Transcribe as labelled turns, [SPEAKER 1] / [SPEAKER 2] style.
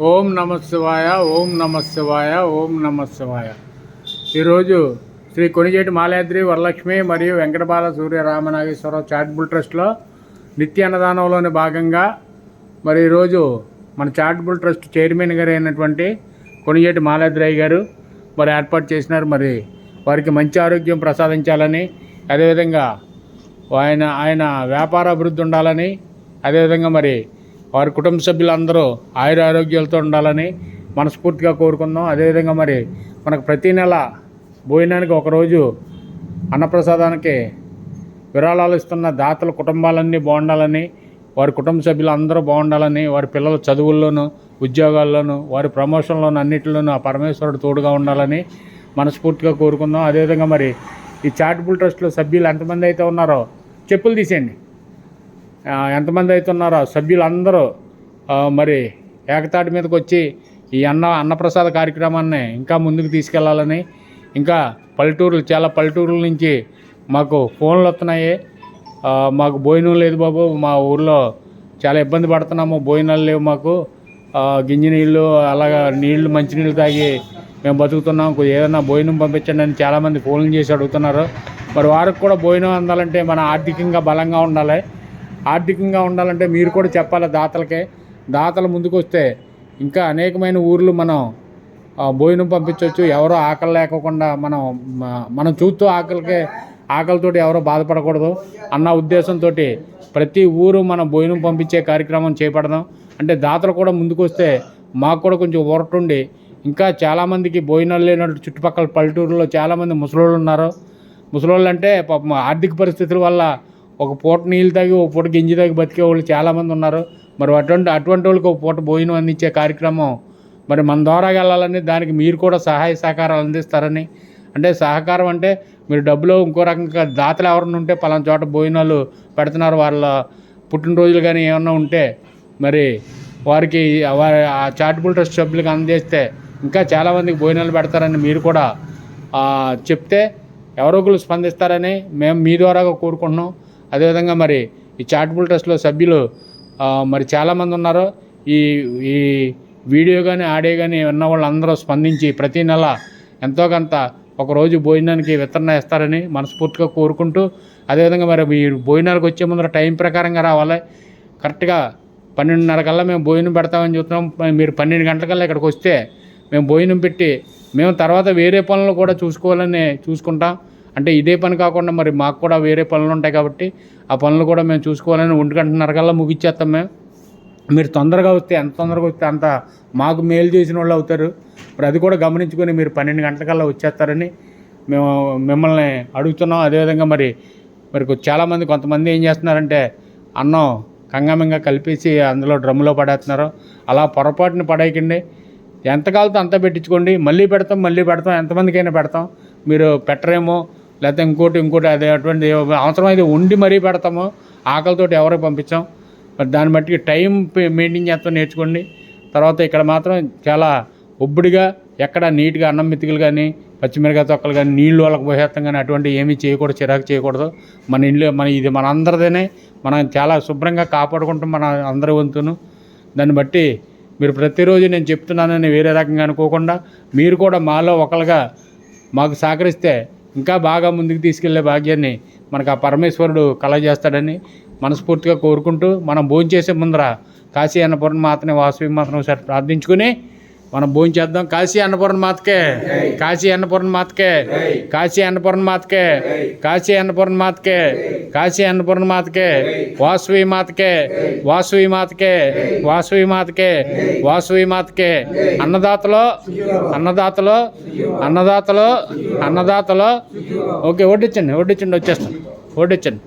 [SPEAKER 1] ఓం నమ శివాయ, ఓం నమ శివాయ, ఓం నమ శివాయ. ఈరోజు శ్రీ కొణిజేటి మాలాద్రి వరలక్ష్మి మరియు వెంకటబాల సూర్య రామనాగేశ్వరరావు చారిటబుల్ ట్రస్ట్లో నిత్య అన్నదానంలోని భాగంగా మరి ఈరోజు మన చారిటబుల్ ట్రస్ట్ చైర్మన్ గారు అయినటువంటి కొణిజేటి మాలాద్రి గారు మరి ఏర్పాటు చేసినారు. మరి వారికి మంచి ఆరోగ్యం ప్రసాదించాలని, అదేవిధంగా ఆయన వ్యాపార అభివృద్ధి ఉండాలని, అదేవిధంగా మరి వారి కుటుంబ సభ్యులందరూ ఆయుర ఆరోగ్యాలతో ఉండాలని మనస్ఫూర్తిగా కోరుకుందాం. అదేవిధంగా మరి మనకు ప్రతీ నెల భోజనానికి ఒకరోజు అన్నప్రసాదానికి విరాళాలు ఇస్తున్న దాతల కుటుంబాలన్నీ బాగుండాలని, వారి కుటుంబ సభ్యులు అందరూ బాగుండాలని, వారి పిల్లల చదువుల్లోనూ ఉద్యోగాల్లోనూ వారి ప్రమోషన్లోనూ అన్నింటిలోనూ ఆ పరమేశ్వరుడు తోడుగా ఉండాలని మనస్ఫూర్తిగా కోరుకుందాం. అదేవిధంగా మరి ఈ చారిటబుల్ ట్రస్ట్లో సభ్యులు ఎంతమంది అయితే ఉన్నారో చెప్పులు తీసేయండి, ఎంతమంది అయితే ఉన్నారో సభ్యులందరూ మరి ఏకతాటి మీదకి వచ్చి ఈ అన్నప్రసాద కార్యక్రమాన్ని ఇంకా ముందుకు తీసుకెళ్లాలని, ఇంకా చాలా పల్లెటూరుల నుంచి మాకు ఫోన్లు వస్తున్నాయి, మాకు భోజనం లేదు బాబు, మా ఊర్లో చాలా ఇబ్బంది పడుతున్నాము, భోజనాలు లేవు, మాకు గింజ నీళ్ళు అలాగా నీళ్లు మంచినీళ్ళు తాగి మేము బతుకుతున్నాం, ఏదైనా భోజనం పంపించండి అని చాలామంది ఫోన్లు చేసి అడుగుతున్నారు. మరి వారికి కూడా భోజనం అందాలంటే మన ఆర్థికంగా బలంగా ఉండాలి. ఆర్థికంగా ఉండాలంటే మీరు కూడా చెప్పాలి దాతలు ముందుకు వస్తే ఇంకా అనేకమైన ఊర్లు మనం భోజనం పంపించవచ్చు. ఎవరో ఆకలి లేకుండా మనం చూస్తూ ఆకలితోటి ఎవరో బాధపడకూడదు అన్న ఉద్దేశంతో ప్రతి ఊరు మనం భోజనం పంపించే కార్యక్రమం చేపడదాం. అంటే దాతలు కూడా ముందుకు వస్తే మాకు కూడా కొంచెం ఊరటుండి ఇంకా చాలామందికి భోజనాలు లేనట్టు చుట్టుపక్కల పల్లెటూరులో చాలామంది ముసలోళ్ళు ఉన్నారు. ముసలోళ్ళు అంటే పాపం ఆర్థిక పరిస్థితుల వల్ల ఒక పూట నీళ్ళు తాగి ఒక పూట గింజి తాగి బతికే వాళ్ళు చాలామంది ఉన్నారు. మరి అటువంటి వాళ్ళకి ఒక పూట భోజనం అందించే కార్యక్రమం మరి మన ద్వారా వెళ్ళాలని, దానికి మీరు కూడా సహాయ సహకారాలు అందిస్తారని, అంటే సహకారం అంటే మీరు డబ్బులో ఇంకో రకంగా దాతలు ఎవరైనా ఉంటే పలానా చోట భోజనాలు పెడుతున్నారు, వాళ్ళ పుట్టినరోజులు కానీ ఏమన్నా ఉంటే మరి వారికి ఆ చారిటబుల్ ట్రస్ట్ సభ్యులకు అందజేస్తే ఇంకా చాలామందికి భోజనాలు పెడతారని మీరు కూడా చెప్తే ఎవరో ఒకరు స్పందిస్తారని మేము మీ ద్వారా కోరుకుంటున్నాం. అదేవిధంగా మరి ఈ చారిటబుల్ ట్రస్ట్లో సభ్యులు మరి చాలామంది ఉన్నారు. ఈ వీడియో కానీ ఆడియో కానీ ఉన్న వాళ్ళందరూ స్పందించి ప్రతీ నెల ఎంతో కొంత ఒకరోజు భోజనానికి వితరణ ఇస్తారని మనస్ఫూర్తిగా కోరుకుంటూ, అదేవిధంగా మరి మీరు భోజనాలకు వచ్చే ముందర టైం ప్రకారంగా రావాలి. కరెక్ట్గా 12:30 కల్లా మేము భోజనం పెడతామని చెప్తున్నాం. మీరు 12 గంటలకల్లా ఇక్కడికి వస్తే మేము భోజనం పెట్టి మేము తర్వాత వేరే పనులు కూడా చూసుకుంటాం. అంటే ఇదే పని కాకుండా మరి మాకు కూడా వేరే పనులు ఉంటాయి కాబట్టి ఆ పనులు కూడా మేము చూసుకోవాలని 1:30 కల్లా ముగిచ్చేస్తాం. మీరు తొందరగా వస్తే ఎంత తొందరగా వస్తే అంత మాకు మేలు చేసిన వాళ్ళు అవుతారు. మరి అది కూడా గమనించుకొని మీరు 12 గంటలకల్లా వచ్చేస్తారని మేము మిమ్మల్ని అడుగుతున్నాం. అదేవిధంగా మరి చాలామంది కొంతమంది ఏం చేస్తున్నారంటే అన్నం కంగమంగా కలిపేసి అందులో డ్రమ్ములో పడేస్తున్నారు. అలా పొరపాటుని పడేయకండి. ఎంత కావాలో అంత పెట్టించుకోండి. మళ్ళీ పెడతాం ఎంతమందికైనా పెడతాం. మీరు పెట్టరేమో లేకపోతే ఇంకోటి అదే అటువంటి అవసరమైతే వండి మరీ పెడతాము. ఆకలితోటి ఎవరికి పంపించాం. మరి దాన్ని బట్టి టైం మెయింటైన్ చేస్తాం నేర్చుకోండి. తర్వాత ఇక్కడ మాత్రం చాలా ఒబ్బడిగా ఎక్కడ నీట్గా అన్నం మెతుకులు కానీ పచ్చిమిరకాయ తొక్కలు కానీ నీళ్ళు వాళ్ళకి పోసేస్తాం కానీ అటువంటి ఏమీ చేయకూడదు, చిరాకు చేయకూడదు. ఇది మన అందరిదేనే, మనం చాలా శుభ్రంగా కాపాడుకుంటాం మన అందరి వంతును. దాన్ని బట్టి మీరు ప్రతిరోజు నేను చెప్తున్నానని వేరే రకంగా అనుకోకుండా మీరు కూడా మాలో ఒకరుగా మాకు సహకరిస్తే ఇంకా బాగా ముందుకు తీసుకెళ్లే భాగ్యాన్ని మనకు ఆ పరమేశ్వరుడు కలగజేస్తాడని మనస్ఫూర్తిగా కోరుకుంటూ, మనం భోంచేసే ముందర కాశీ అన్నపూర్ణ మాతని వాసవి మాతను ఒకసారి ప్రార్థించుకుని మనం భోంచేద్దాం. కాశీ అన్నపూర్ణ మాతకే, కాశీ అన్నపూర్ణ మాతకే, కాశీ అన్నపూర్ణ మాతకే, కాశీ అన్నపూర్ణ మాతకే, కాశీ అన్నపూర్ణ మాతకే, వాసవి మాతకే, వాసవి మాతకే, వాసవి మాతకే, వాసవి మాతకే. అన్నదాతలో అన్నదాతలో అన్నదాతలో అన్నదాతలో ఓకే వడ్డించండి వచ్చేస్తాను. వడ్డించండి.